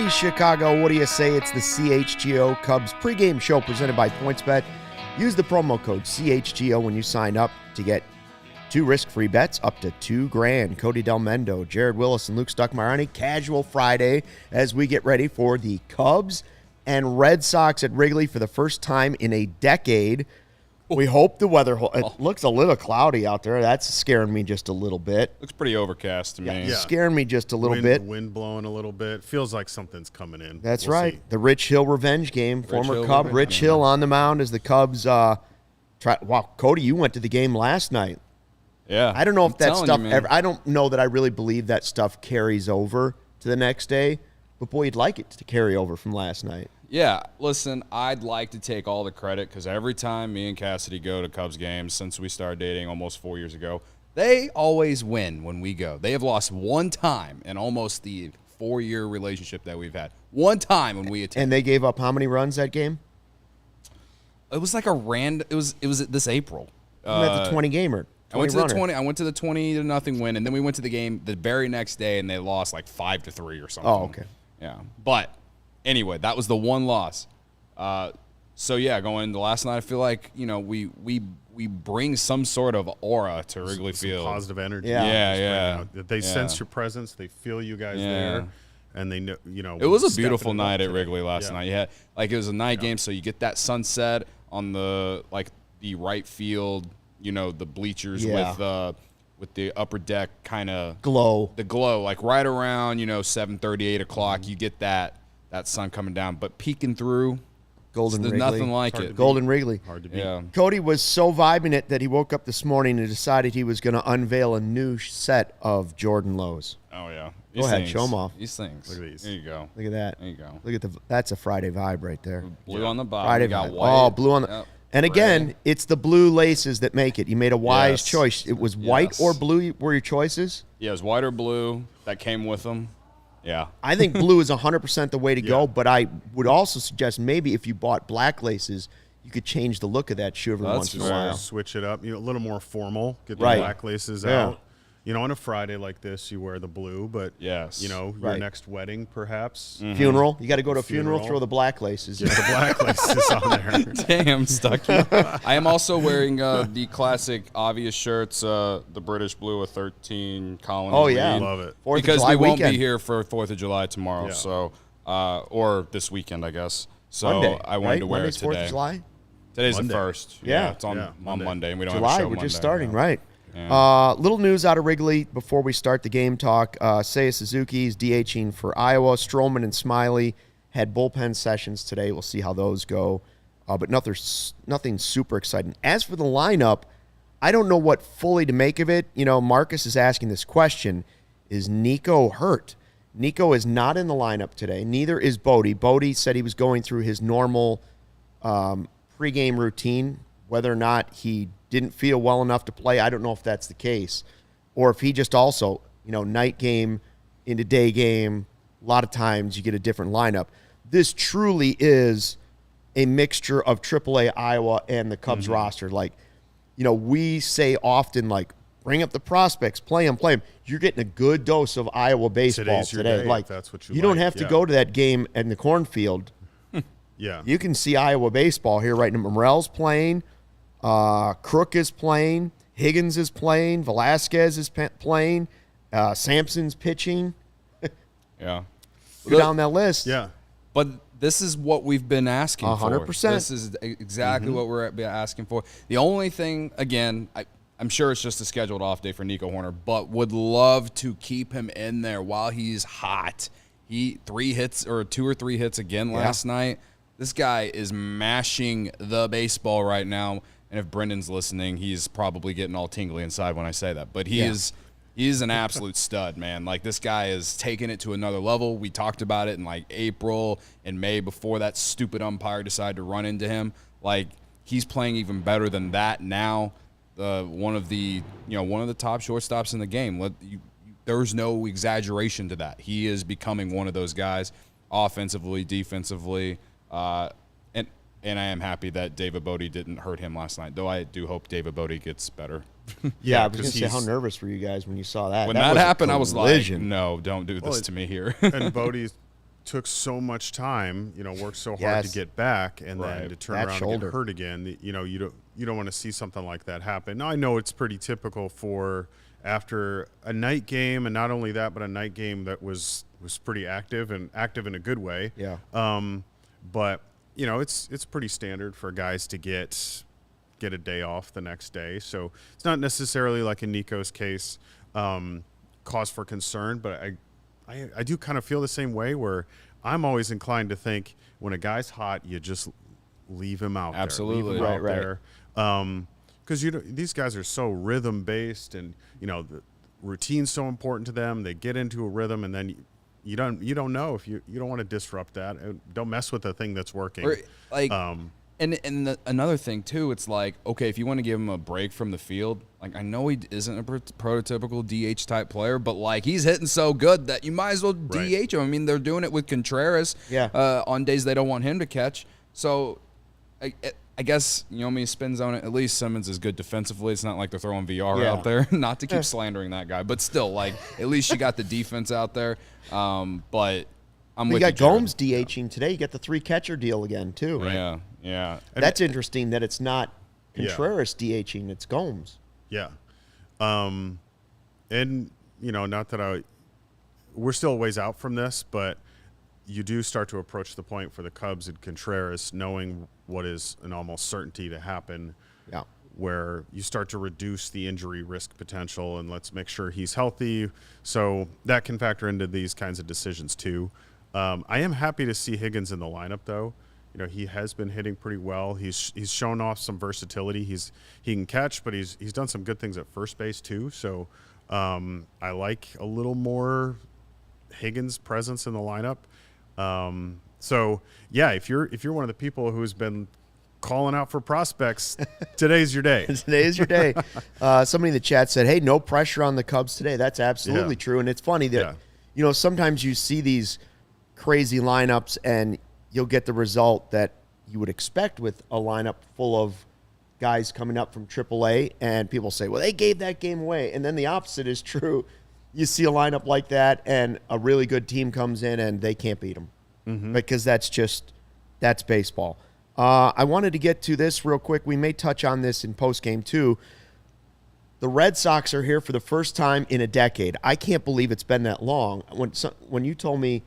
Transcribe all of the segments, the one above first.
Hey, Chicago, what do you say? It's the CHGO Cubs pregame show presented by PointsBet. Use the promo code CHGO when you sign up to get 2 risk-free bets up to $2,000. Cody Del Mendo, Jared Willis, and Luke Stuckmeyer on a casual Friday as we get ready for the Cubs and Red Sox at Wrigley for the first time in a decade. We hope the weather it looks a little cloudy out there. That's scaring me just a little bit. Looks pretty overcast to me. Yeah. Scaring me just a little bit. Wind blowing a little bit. Feels like something's coming in. That's We'll right. see. The Rich Hill revenge game. Former Hill Cub revenge Rich game. Hill on the mound as the Cubs wow, Cody, you went to the game last night. Yeah. I don't know if I'm that telling stuff you, man. ever. I don't know that I really believe that stuff carries over to the next day. But boy, you'd like it to carry over from last night. Yeah, listen, I'd like to take all the credit because every time me and Cassidy go to Cubs games since we started dating almost 4 years ago, they always win when we go. They have lost one time in almost the 4-year relationship that we've had. One time when we attended. And they gave up how many runs that game? It was like a random. It was this April. At the 20 gamer. I went to the 20. I went to the 20-0 win, and then we went to the game the very next day, and they lost like 5-3 or something. Oh, okay. Yeah, but anyway, that was the one loss. So yeah, going into last night, I feel like we bring some sort of aura to Wrigley Some Field. positive energy. Yeah. They sense your presence. They feel you guys there, and they know. It was a stepping beautiful it up night at today. Wrigley last night. Yeah, like it was a night game, so you get that sunset on the right field. The bleachers with the upper deck kind of Glow. the glow, like right around 7:30, 8 o'clock. You get that sun coming down, but peeking through. Golden There's Wrigley. nothing like it. Golden Wrigley. Hard to beat. Yeah. Cody was so vibing it that he woke up this morning and decided he was going to unveil a new set of Jordan Lows. Oh yeah. Go ahead, show 'em off. He sings. Look at these. There you go. Look at that. There you go. Look at that's a Friday vibe right there. Blue on the bottom. Friday We got vibe. white. Oh, blue on the. Yep. And again, Red. it's the blue laces that make it. You made a wise Yes. choice. It was white Yes. or blue were your choices. Yeah, it was white or blue that came with them. Yeah. I think blue is 100% the way to go, Yeah. but I would also suggest maybe if you bought black laces, you could change the look of that shoe every That's once in a fair. while. Switch it up. A little more formal. Get the Right. black laces Yeah. out. On a Friday like this, you wear the blue, but Yes. your Right. next wedding, perhaps. Funeral. You got to go to a funeral, Funeral. throw the black laces. Get the black laces on there. Damn, Stucky. I am also wearing the classic obvious shirts, the British blue, a 13 colony. Oh, yeah. lead. Love it. 4th of Because July we won't weekend. be here for 4th of July tomorrow, Yeah. so or this weekend, I guess. So Monday, I wanted right? to wear Monday's it today. 4th of July? Today's Monday. the 1st. Yeah. It's on Monday. Monday, and we don't have a July, show we're Monday. just starting, Yeah. right? Yeah. Little news out of Wrigley before we start the game talk. Seiya Suzuki is DHing for Iowa. Stroman and Smiley had bullpen sessions today. We'll see how those go. But nothing super exciting. As for the lineup, I don't know what fully to make of it. Marcus is asking this question. Is Nico hurt? Nico is not in the lineup today. Neither is Bodie. Bodie said he was going through his normal pregame routine. Whether or not he didn't feel well enough to play, I don't know if that's the case. Or if he just also, night game into day game, a lot of times you get a different lineup. This truly is a mixture of AAA Iowa and the Cubs roster. We say often, bring up the prospects, play them. You're getting a good dose of Iowa baseball Today's your today. day, if that's what you don't like, have to yeah. go to that game in the cornfield. Yeah. You can see Iowa baseball here right now. Morel's playing. Crook is playing. Higgins is playing. Velasquez is playing. Sampson's pitching. Yeah. Go down that list. Yeah. But this is what we've been asking 100%. for. This is exactly what we're asking for. The only thing, again, I'm sure it's just a scheduled off day for Nico Horner, but would love to keep him in there while he's hot. He 2 or 3 hits again last night. This guy is mashing the baseball right now. And if Brendan's listening, he's probably getting all tingly inside when I say that. But he's an absolute stud, man. This guy is taking it to another level. We talked about it in April and May before that stupid umpire decided to run into him. He's playing even better than that now. One of the top shortstops in the game. There's no exaggeration to that. He is becoming one of those guys, offensively, defensively, and I am happy that David Bodie didn't hurt him last night. Though I do hope David Bodie gets better. Yeah, I was going to 'cause say, how he's- nervous were you guys when you saw that? When that was a happened, I was like, collision. "No, don't do this to me here." And Bodie's took so much time, worked so hard Yes. to get back, and then to turn That around shoulder. and get hurt again. You don't want to see something like that happen. Now I know it's pretty typical for after a night game, and not only that, but a night game that was pretty active and active in a good way. Yeah. But it's pretty standard for guys to get a day off the next day. So it's not necessarily like in Nico's case, cause for concern, but I do kind of feel the same way where I'm always inclined to think when a guy's hot, you just leave him out Absolutely. there. Leave him Right, out there. Because these guys are so rhythm based, and the routine's so important to them. They get into a rhythm, and then you don't know if you don't want to disrupt that. Don't mess with the thing that's working. Or, like, another thing too, it's like, okay, if you want to give him a break from the field, like I know he isn't a prototypical DH type player, but like he's hitting so good that you might as well DH him. I mean, they're doing it with Contreras on days they don't want him to catch. So I guess, spin zone it. At least Simmons is good defensively. It's not like they're throwing VR out there. Not to keep slandering that guy, but still, like, at least you got the defense out there. But I'm with you, got Gomes DHing today. You get the 3-catcher deal again, too. Right. Yeah. That's interesting that it's not Contreras DHing, it's Gomes. Yeah. And, not that we're still a ways out from this, but you do start to approach the point for the Cubs and Contreras knowing what is an almost certainty to happen, where you start to reduce the injury risk potential, and let's make sure he's healthy. So that can factor into these kinds of decisions too. I am happy to see Higgins in the lineup, though. He has been hitting pretty well. He's shown off some versatility. He can catch, but he's done some good things at first base too. So I like a little more Higgins presence in the lineup. So yeah, if you're one of the people who's been calling out for prospects, today's your day. Today is your day. Somebody in the chat said, hey, no pressure on the Cubs today. That's absolutely true. And it's funny that, sometimes you see these crazy lineups and you'll get the result that you would expect with a lineup full of guys coming up from AAA, and people say, well, they gave that game away. And then the opposite is true. You see a lineup like that, and a really good team comes in, and they can't beat them because that's baseball. I wanted to get to this real quick. We may touch on this in postgame, too. The Red Sox are here for the first time in a decade. I can't believe it's been that long. When you told me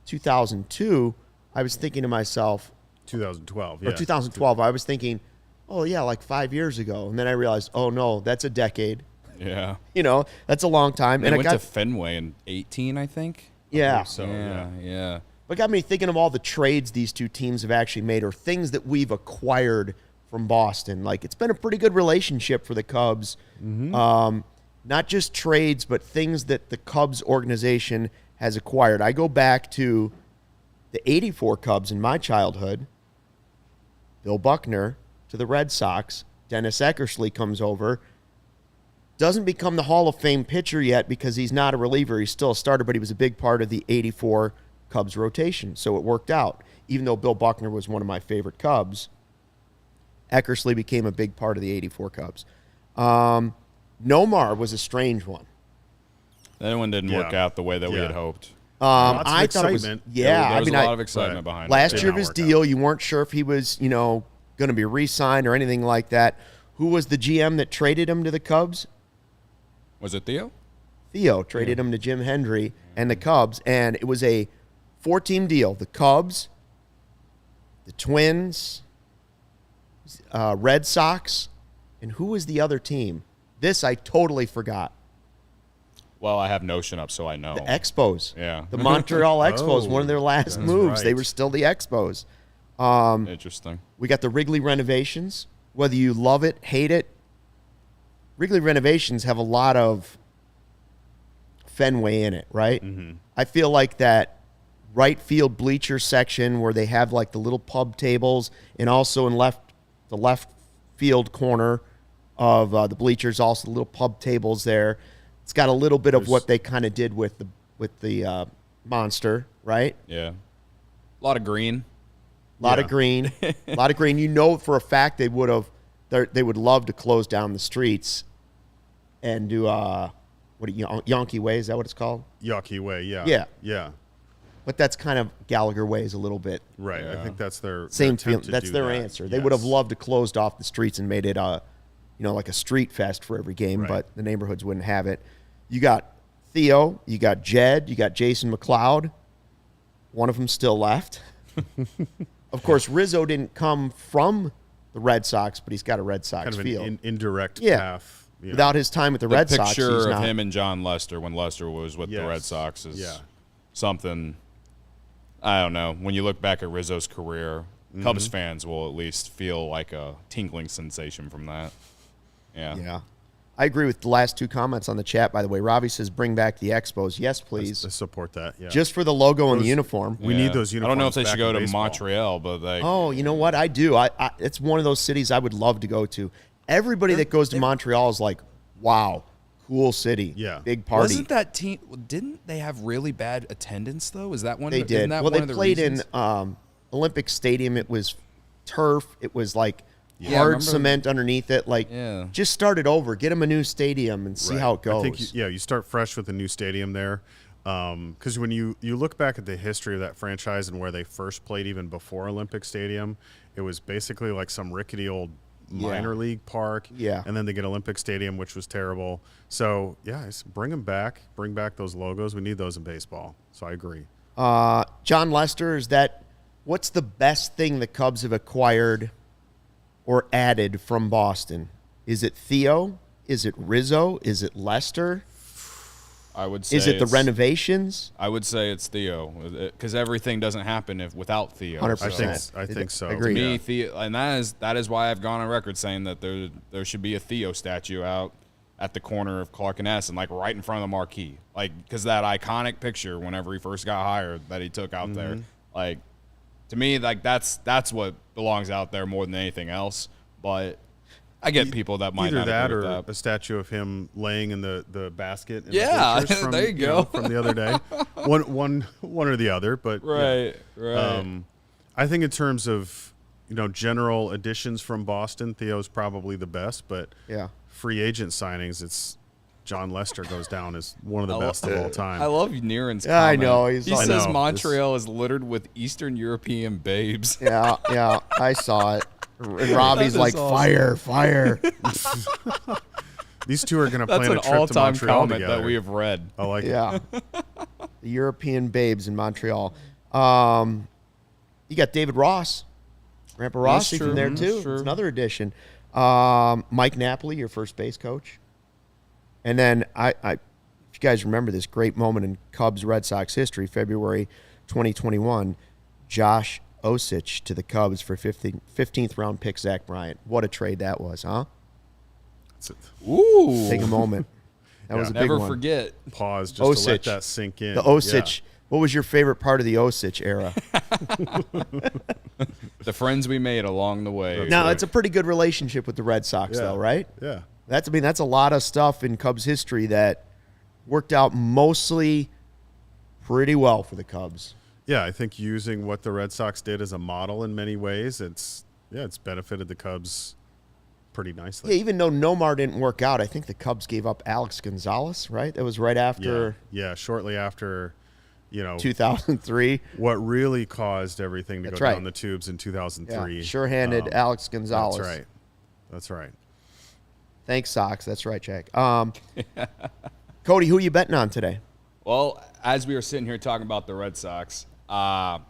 2002, I was thinking to myself, 2012, or 2012, I was thinking, oh, yeah, like 5 years ago. And then I realized, oh, no, that's a decade. Yeah. That's a long time. They went to Fenway in 2018, I think. Yeah. So, yeah. But it got me thinking of all the trades these two teams have actually made, or things that we've acquired from Boston. Like, it's been a pretty good relationship for the Cubs. Not just trades, but things that the Cubs organization has acquired. I go back to the 84 Cubs in my childhood. Bill Buckner to the Red Sox. Dennis Eckersley comes over. Doesn't become the Hall of Fame pitcher yet because he's not a reliever. He's still a starter, but he was a big part of the 84 Cubs rotation, so it worked out. Even though Bill Buckner was one of my favorite Cubs, Eckersley became a big part of the 84 Cubs. Nomar was a strange one. That one didn't work out the way that we had hoped. I thought it was, There was a lot of excitement behind it. Last year of his deal, you weren't sure if he was, going to be re-signed or anything like that. Who was the GM that traded him to the Cubs? Was it Theo? Theo traded him to Jim Hendry and the Cubs, and it was a 4-team deal. The Cubs, the Twins, Red Sox, and who was the other team? This I totally forgot. Well, I have Notion up, so I know. The Expos. Yeah. The Montreal Expos, one of their last moves. right. They were still the Expos. Interesting. We got the Wrigley renovations. Whether you love it, hate it, Wrigley renovations have a lot of Fenway in it, right? I feel like that right field bleacher section where they have like the little pub tables, and also in the left field corner of the bleachers, also the little pub tables there. It's got a little bit of what they kind of did with the Monster, right? Yeah. A lot of green. A lot of green. A lot of green. You know for a fact they would love to close down the streets and do Yankee Way, is that what it's called? Yankee Way, Yeah. Yeah. But that's kind of Gallagher ways a little bit. Right. Yeah. I think that's their Same attempt feeling. to That's do their that. answer. They would have Yes. loved to closed off the streets and made it like a street fest for every game, Right. but the neighborhoods wouldn't have it. You got Theo, you got Jed, you got Jason McLeod. One of them still left. Of course, Rizzo didn't come from the Red Sox, but he's got a Red Sox Kind of feel. an indirect Yeah. path. you know. Without his time with the The Red Sox, picture he's of not. him and John Lester when Lester was with the Yes. Red Sox is Yeah. something. I don't know. When you look back at Rizzo's career, Cubs fans will at least feel like a tinkling sensation from that. Yeah. Yeah. I agree with the last two comments on the chat, by the way. Ravi says, bring back the Expos. Yes, please. I support that. Yeah. Just for the logo and the uniform. We need those uniforms. I don't know if they back should go in to baseball. Montreal, but like, Oh, you know what? I do. It's one of those cities I would love to go to. Everybody that goes to Montreal is like, wow, cool city. Yeah. Big party. wasn't that team? Didn't they have really bad attendance though? Is that one? They isn't did. That Well, one they of the played reasons? in Olympic Stadium. It was turf. It was like Yeah, I hard remember- cement underneath it. Like, Yeah. just start it over. Get them a new stadium and see Right. how it goes. I think you start fresh with a new stadium there. Because when you look back at the history of that franchise and where they first played, even before Olympic Stadium, it was basically like some rickety old minor league park. Yeah. And then they get Olympic Stadium, which was terrible. So yeah, bring them back. Bring back those logos. We need those in baseball. So I agree. John Lester, what's the best thing the Cubs have acquired or added from Boston? Is it Theo? Is it Rizzo? Is it Lester? I would say Is it the it's- renovations? I would say it's Theo because everything doesn't happen without Theo. 100%. I think so. Agreed. Me, Yeah. Theo, and that is why I've gone on record saying that there should be a Theo statue out at the corner of Clark and S and like right in front of the marquee, like because that iconic picture whenever he first got hired that he took out there, like to me, like that's what belongs out there more than anything else. But I get people that might Either not that agree or with that. a statue of him laying in the basket. In the Yeah, bleachers from, there you know, go. from the other day. One or the other, but yeah. Right. I think in terms of general additions from Boston, Theo's probably the best. But Yeah. free agent signings, it's John Lester goes down as one of the best of all time. I love Niren's Yeah, I comment. know. He I says know. Montreal is littered with Eastern European babes. Yeah, I saw it. And Robbie's is like, awesome. fire. These two are going to That's plan an a trip to all-time Montreal comment together. that we have read. I like it. Yeah. The European babes in Montreal. You got David Ross. Grandpa Rossi true. from there, That's too. true. It's another addition. Mike Napoli, your first base coach. And then, if you guys remember this great moment in Cubs Red Sox history, February 2021, Josh Osich to the Cubs for 15th round pick Zach Bryant. What a trade that was, huh? Ooh. Take a moment. That was a big Never one. forget. Pause just to let Osich. that sink in. The Osich. What was your favorite part of the Osich era? The friends we made along the way. Now, it's a pretty good relationship with the Red Sox, Yeah. though, right? Yeah. That's a lot of stuff in Cubs history that worked out mostly pretty well for the Cubs. Yeah, I think using what the Red Sox did as a model in many ways, it's benefited the Cubs pretty nicely. Yeah, even though Nomar didn't work out, I think the Cubs gave up Alex Gonzalez, right? That was right after Yeah, shortly after, 2003. what really caused everything to That's go right. down the tubes in 2003. Yeah, sure-handed Alex Gonzalez. That's right. Thanks, Sox. That's right, Jack. Cody, who are you betting on today? Well, as we were sitting here talking about the Red Sox, I'm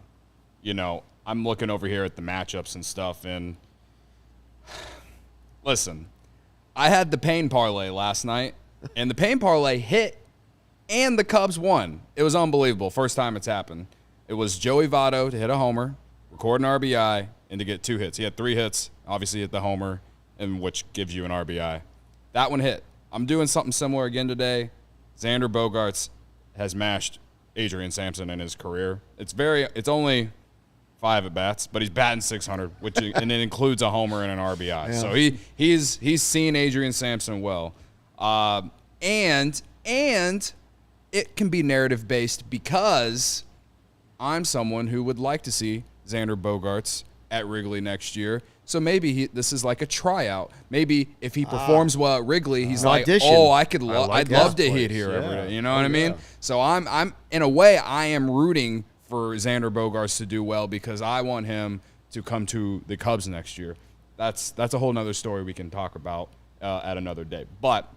looking over here at the matchups and stuff, and listen, I had the Payne parlay last night, and the Payne parlay hit, and the Cubs won. It was unbelievable. First time it's happened. It was Joey Votto to hit a homer, record an RBI, and to get 2 hits. He had 3 hits, obviously hit the homer, and which gives you an RBI. That one hit. I'm doing something similar again today. Xander Bogaerts has mashed Adrian Sampson in his career. It's only 5 at bats, but he's batting 600, and it includes a homer and an RBI. Yeah. So he's seen Adrian Sampson well, and it can be narrative based because I'm someone who would like to see Xander Bogaerts at Wrigley next year. So maybe this is like a tryout. Maybe if he performs well at Wrigley, he's an like, audition. "Oh, like I'd that love to place. hit here every Yeah. day." You know what I mean? Yeah. So I'm in a way I am rooting for Xander Bogaerts to do well because I want him to come to the Cubs next year. That's a whole nother story we can talk about at another day. But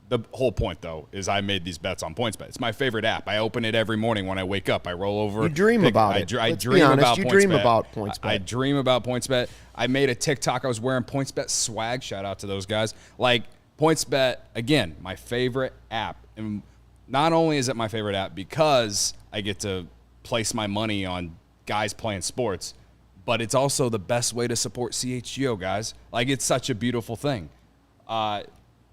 the whole point, though, is I made these bets on PointsBet. It's my favorite app. I open it every morning when I wake up. I roll over. You dream about it. I Let's dream be honest, about you PointsBet. dream about PointsBet. I dream about PointsBet. I made a TikTok. I was wearing PointsBet swag. Shout out to those guys. Like, PointsBet, again, my favorite app. And not only is it my favorite app because I get to place my money on guys playing sports, but it's also the best way to support CHGO, guys. Like, it's such a beautiful thing.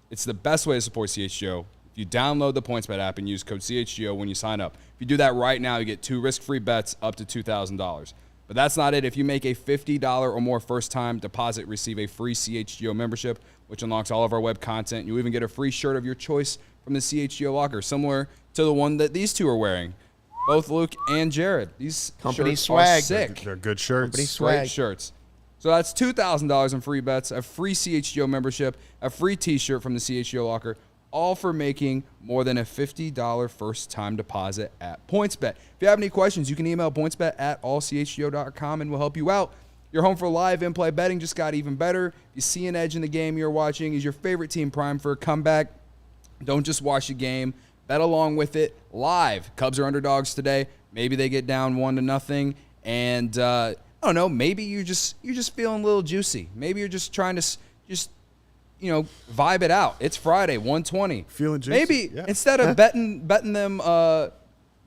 It's the best way to support CHGO. If you download the PointsBet app and use code CHGO when you sign up. If you do that right now, you get 2 risk-free bets up to $2,000. But that's not it. If you make a $50 or more first-time deposit, receive a free CHGO membership, which unlocks all of our web content. You even get a free shirt of your choice from the CHGO locker, similar to the one that these two are wearing. Both Luke and Jared. These Company shirts swag. are sick. They're good shirts. Company swag. Great shirts. So that's $2,000 in free bets, a free CHGO membership, a free T-shirt from the CHGO locker, all for making more than a $50 first-time deposit at PointsBet. If you have any questions, you can email pointsbet@allchgo.com and we'll help you out. Your home for live in-play betting just got even better. If you see an edge in the game you're watching, is your favorite team primed for a comeback? Don't just watch the game. Bet along with it live. Cubs are underdogs today. Maybe they get down 1-0, and I don't know. Maybe you're just feeling a little juicy. Maybe you're just trying to vibe it out. It's Friday, 1:20. Feeling juicy. Maybe yeah. instead of betting them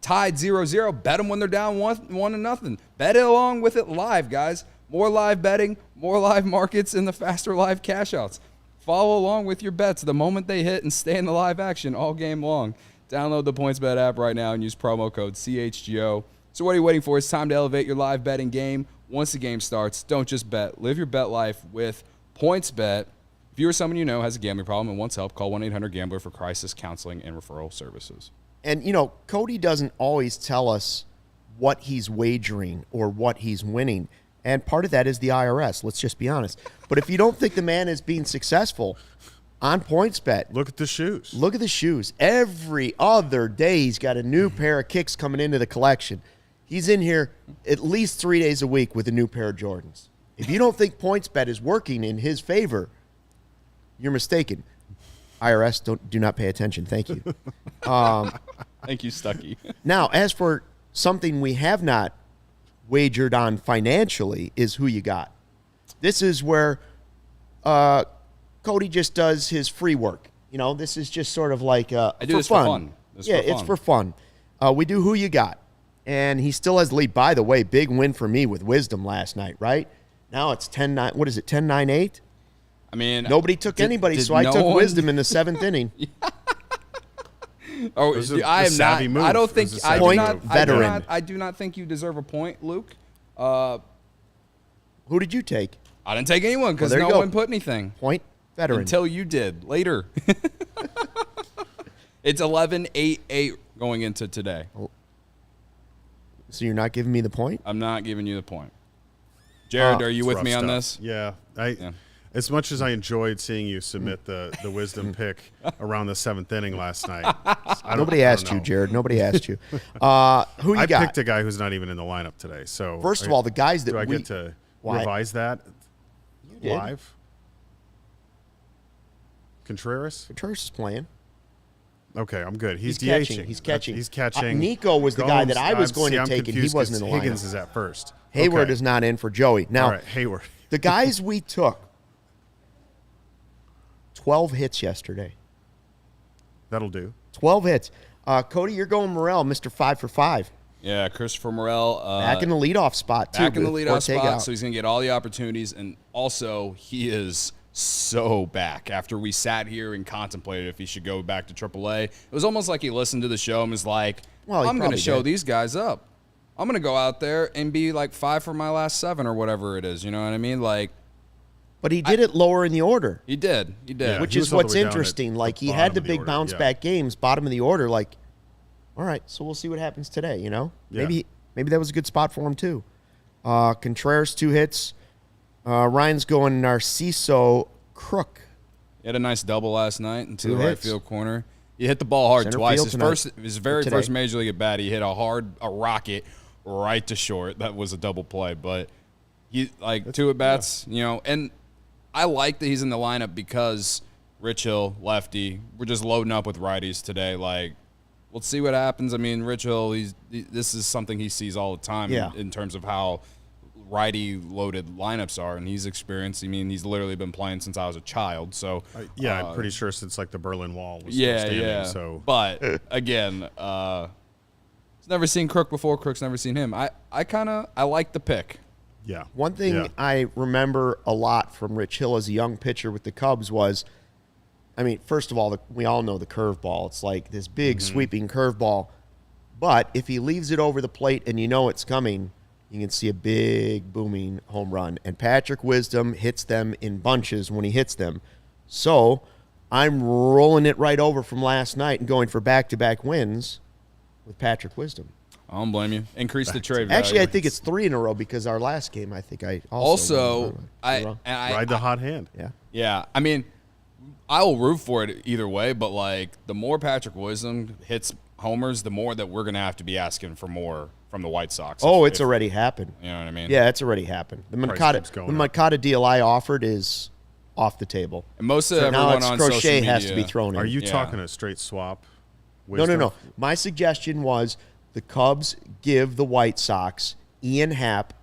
tied 0-0, bet them when they're down 1-0. Bet it along with it live, guys. More live betting, more live markets, and the faster live cash outs. Follow along with your bets the moment they hit and stay in the live action all game long. Download the PointsBet app right now and use promo code CHGO. So what are you waiting for? It's time to elevate your live betting game. Once the game starts, don't just bet. Live your bet life with PointsBet. If you or someone you know has a gambling problem and wants help, call 1-800-GAMBLER for crisis counseling and referral services. And, Cody doesn't always tell us what he's wagering or what he's winning. And part of that is the IRS, let's just be honest. But if you don't think the man is being successful on PointsBet, Look at the shoes. look at the shoes. Every other day he's got a new pair of kicks coming into the collection. He's in here at least 3 days a week with a new pair of Jordans. If you don't think PointsBet is working in his favor, you're mistaken. IRS, do not pay attention. Thank you. Thank you, Stuckey. Now, as for something we have not wagered on financially is who you got. This is where Cody just does his free work. This is just sort of like I do this for fun. It's for fun. We do who you got. And he still has the lead. By the way, big win for me with Wisdom last night, right? Now it's 10-9. What is it, 10-9-8? I mean, Nobody took anybody, so I took Wisdom in the 7th inning. Oh, was a I am savvy not. move. I don't It think was a I savvy do Point not. move. veteran. I do not think you deserve a point, Luke. Who did you take? I didn't take anyone because there you no go. one put anything Point veteran. until you did later. It's 11-8-8 going into today. So you're not giving me the point? I'm not giving you the point. Jared, are you It's with rough me on stuff. this? Yeah. Yeah. As much as I enjoyed seeing you submit the Wisdom pick around the 7th inning last night. Nobody asked you, Jared. Nobody asked you. Who you I got? picked a guy who's not even in the lineup today. So First of all, the guys that do I we get to Why? revise that did. live? Contreras? Contreras is playing. Okay, I'm good. He's catching. DHing. He's catching. He's catching. Nico was the guy that I was going to I'm take, and he confused wasn't in the 'cause Higgins lineup. is at first. Hayward Okay. is not in for Joey. Now, All right, Hayward. the guys we took, 12 hits yesterday. That'll do. 12 hits. Cody, you're going Morel, Mr. 5 for 5. Yeah, Christopher Morel. Back in the leadoff spot, too. Back in the with leadoff Ortega spot, out. so he's going to get all the opportunities. And also, he is so back. After we sat here and contemplated if he should go back to AAA, it was almost like he listened to the show and was like, Well, he I'm going to probably show did. these guys up. I'm going to go out there and be like 5 for my last 7 or whatever it is. You know what I mean? Like, But he did it lower in the order, he did. He did. Yeah. which he is was all the what's way down at interesting. the Like, he bottom had the of the big order, bounce yeah. back games, bottom of the order. Like, all right, so we'll see what happens today, Yeah. Maybe that was a good spot for him, too. Contreras, 2 hits. Ryan's going Narciso Crook. He had a nice double last night into 2 the right hits. field corner. He hit the ball hard Center twice. field His very today. first major league at bat, he hit a rocket right to short. That was a double play, but he two at bats, and I like that he's in the lineup because Rich Hill, lefty, we're just loading up with righties today. Like, let's see what happens. I mean, Rich Hill, this is something he sees all the time in terms of how righty-loaded lineups are, and he's experienced. I mean, he's literally been playing since I was a child. So I'm pretty sure since like the Berlin Wall was still standing. Yeah. So, but again, he's never seen Crook before. Crook's never seen him. I like the pick. yeah. One thing I remember a lot from Rich Hill as a young pitcher with the Cubs was, I mean, first of all, we all know the curveball. It's like this big sweeping curveball. But if he leaves it over the plate and you know it's coming, you can see a big booming home run. And Patrick Wisdom hits them in bunches when he hits them. So I'm rolling it right over from last night and going for back-to-back wins with Patrick Wisdom. I don't blame you. Increase the trade value. Actually, I think it's 3 in a row because our last game, I think I Ride the hot hand. Yeah. Yeah, I mean, I will root for it either way, but like the more Patrick Wisdom hits homers, the more that we're going to have to be asking for more from the White Sox. Oh, it's already happened. You know what I mean? Yeah, it's already happened. The Moncada deal I offered is off the table. And most of So now everyone it's on Crochet social media has to be thrown in. Are you Yeah. talking a straight swap? No. My suggestion was the Cubs give the White Sox Ian Happ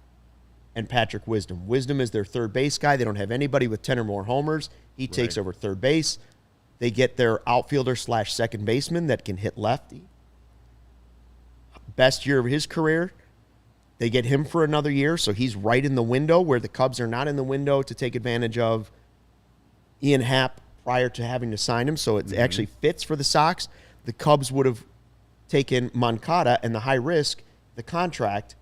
and Patrick Wisdom. Wisdom is their third base guy. They don't have anybody with 10 or more homers. He takes over third base. They get their outfielder / second baseman that can hit lefty. Best year of his career. They get him for another year, so he's right in the window where the Cubs are not in the window to take advantage of Ian Happ prior to having to sign him, so it actually fits for the Sox. The Cubs would have taken Moncada and the high risk, the contract,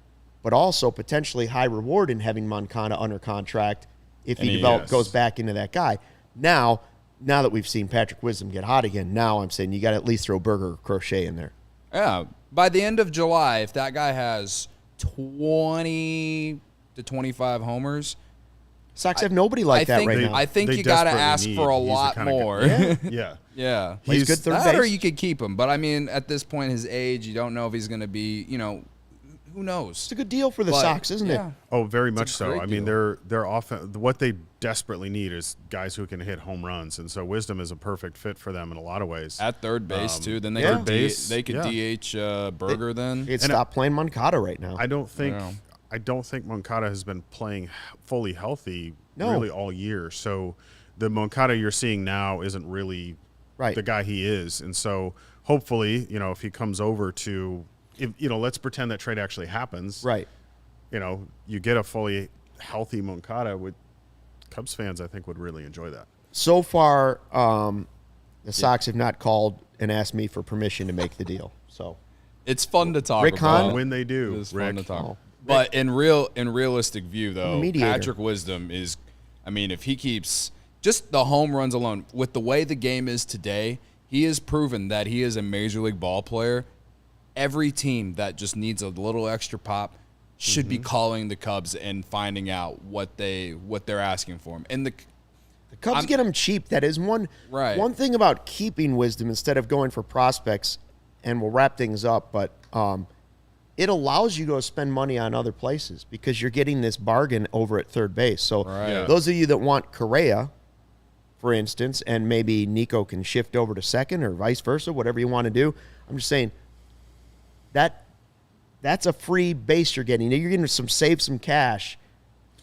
but also potentially high reward in having Moncada under contract if he goes back into that guy. Now that we've seen Patrick Wisdom get hot again, now I'm saying you got to at least throw Berger or Crochet in there. Yeah. By the end of July, if that guy has 20 to 25 homers, Sox have nobody like that right now. I think They you got to desperately ask need- for a he's the lot kinda guy- more. Yeah. Yeah. He's good third That or base. you could keep him. But, I mean, at this point, his age, you don't know if he's going to be, who knows? It's a good deal for the But, Sox, isn't it? yeah. Oh, very It's a much so. great I mean, deal. they're often what they desperately need is guys who can hit home runs, and so Wisdom is a perfect fit for them in a lot of ways. At third base, too. Then they yeah. could, Third base, they could yeah. DH Berger then. They'd stop playing Moncada right now. I don't think Yeah. Moncada has been playing fully healthy No. really all year. So the Moncada you're seeing now isn't really Right. the guy he is, and so hopefully, if he comes over to, let's pretend that trade actually happens. Right. You get a fully healthy Moncada. With Cubs fans, I think would really enjoy that. So far, the Sox have not called and asked me for permission to make the deal. So It's fun to talk Rick about. Hahn? When they do, It's Rick. fun to talk. Oh. But in realistic view, though, mediator. Patrick Wisdom is, I mean, if he keeps just the home runs alone, with the way the game is today, he has proven that he is a major league ball player. Every team that just needs a little extra pop should be calling the Cubs and finding out what they're asking for him. And the Cubs get him cheap. That is one thing about keeping Wisdom instead of going for prospects, and we'll wrap things up, but it allows you to spend money on other places because you're getting this bargain over at third base. So those of you that want Correa, for instance, and maybe Nico can shift over to second or vice versa, whatever you want to do, I'm just saying that's a free base you're getting. You're getting save some cash.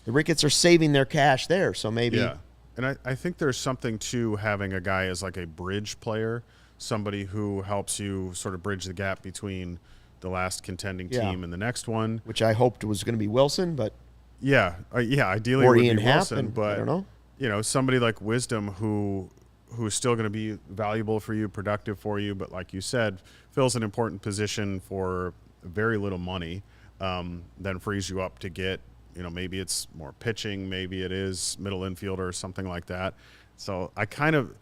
The Ricketts are saving their cash there, so maybe. Yeah, and I think there's something to having a guy as like a bridge player, somebody who helps you sort of bridge the gap between the last contending team and the next one. Which I hoped was going to be Wilson, but ideally or it would Ian be Happ, Wilson, and but I don't know. Somebody like Wisdom who's still going to be valuable for you, productive for you, but like you said, fills an important position for very little money, then frees you up to get, maybe it's more pitching, maybe it is middle infielder or something like that. So I kind of,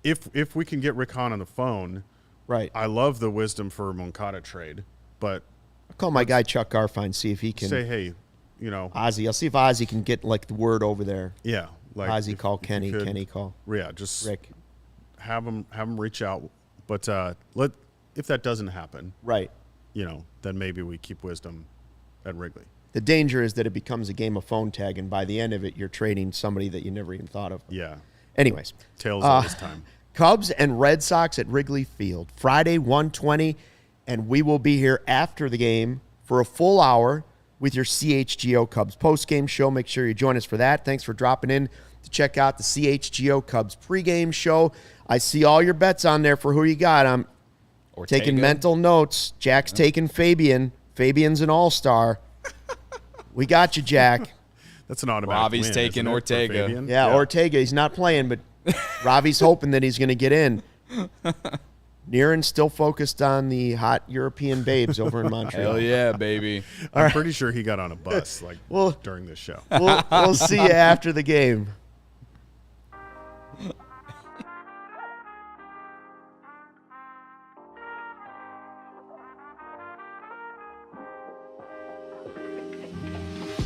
if we can get Rick Hahn on the phone, Right. I love the Wisdom for Moncada trade, but I'll call my guy Chuck Garfine, see if he can. say, hey, Ozzy. I'll see if Ozzy can get like the word over there. yeah, like Ozzy if call you Kenny, could- Kenny call Yeah, just Rick. have him reach out, But if that doesn't happen, Right. then maybe we keep Wisdom at Wrigley. The danger is that it becomes a game of phone tag, and by the end of it, you're trading somebody that you never even thought of. Yeah. Anyways. Tails of his time. Cubs and Red Sox at Wrigley Field, Friday, 1:20, and we will be here after the game for a full hour with your CHGO Cubs postgame show. Make sure you join us for that. Thanks for dropping in to check out the CHGO Cubs pregame show. I see all your bets on there for who you got. I'm taking mental notes. Jack's taking Fabian. Fabian's an all-star. We got you, Jack. That's an automatic Ravi's win, taking isn't it, for Ortega. Fabian? Yeah, Ortega. He's not playing, but Ravi's hoping that he's going to get in. Niren's still focused on the hot European babes over in Montreal. Hell yeah, baby. I'm pretty sure he got on a bus during this show. We'll see you after the game.